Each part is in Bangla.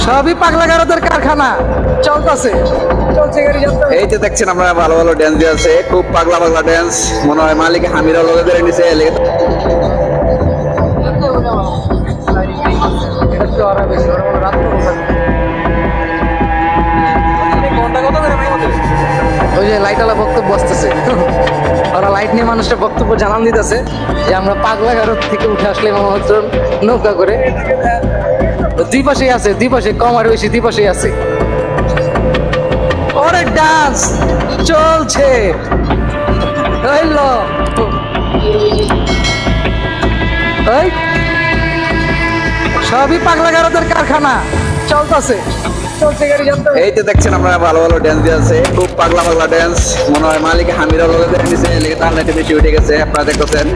সবই পাগলা গারদের কারখানা চলতেছে। এই যে দেখছেন আমরা ভালো ভালো ড্যান্স দিয়ে আছে, খুব পাগলা পাগলা ড্যান্স। মনে হয় মালিক হামিরা লগে ধরে নিছে। ওই যে লাইটওয়ালা বক্তব্য আসতেছে, ওরা লাইট নিয়ে মানুষটা বক্তব্য জানান দিতেছে যে আমরা পাগলা গারদ থেকে উঠে আসলে মাত্র নৌকা করে। দুই পাশেই আছে, দুই পাশে কম আর বেশি দুই পাশেই আছে। ওরে ডান্স চলছে, সবই পাগলা গারদের কারখানা চলতেছে। এই যে দেখছেন আমরা ভালো ভালো ড্যান্স দিয়ে আছে, খুব পাগলা পাগলা ড্যান্স। মনে হয় মালিক হামিরা লগে ধরে নিছে, তার লাইটে বেশি উঠে গেছে। আপনারা দেখতেছেন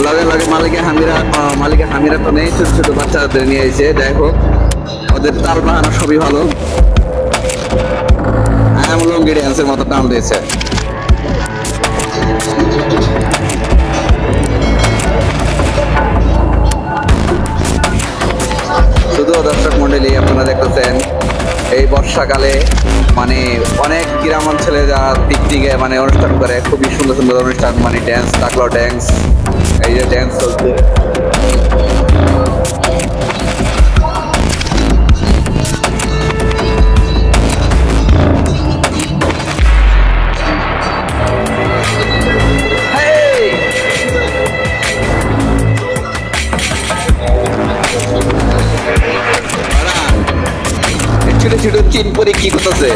লগে লগে মালিকের হামিরা তো নেই, ছোট ছোট বাচ্চাদের নিয়ে এসে। যাই হোক, ওদের তাল বাহানো সবই ভালো। লুঙ্গি ড্যান্সের মতো টান দিয়েছে। শুধু দর্শক মন্ডলী, আপনারা দেখতেছেন এই বর্ষাকালে মানে অনেক গ্রাম অঞ্চলে যারা পিকনিকে মানে অনুষ্ঠান করে, খুবই সুন্দর সুন্দর অনুষ্ঠান, মানে ড্যান্স, তাকলা ড্যান্স। এই যে ড্যান্স চলছে। ছোট ছোট চিন পরে কি করতেছে?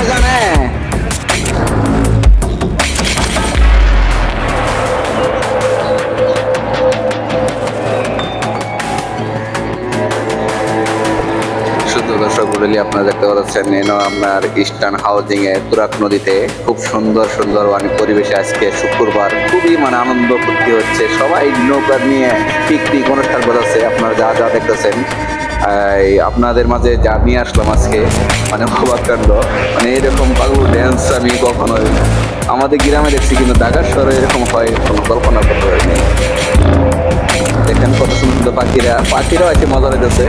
জানে শুধু দর্শক বলি, আপনারা দেখতে পাচ্ছেন আপনার ইস্টার্ন হাউজিং এ তুরাগ নদীতে খুব সুন্দর সুন্দর অনেক পরিবেশে আজকে শুক্রবার খুবই মানে আনন্দ ফুর্তি হচ্ছে। সবাই নৌকা নিয়ে পিকনিক অনুষ্ঠান করেছে। আপনারা যা যা দেখতেছেন আপনাদের মাঝে যা নিয়ে আসলাম আজকে, মানে অবাক কাণ্ড। মানে এরকম পাগল ড্যান্স আমি কখনো আমাদের গ্রামে দেখছি, কিন্তু ঢাকার শহরে এরকম হয় কোনো কল্পনা করতে পারিনি। দেখেন কত সুন্দর পাখিরাও আছে, মজা লেগেছে।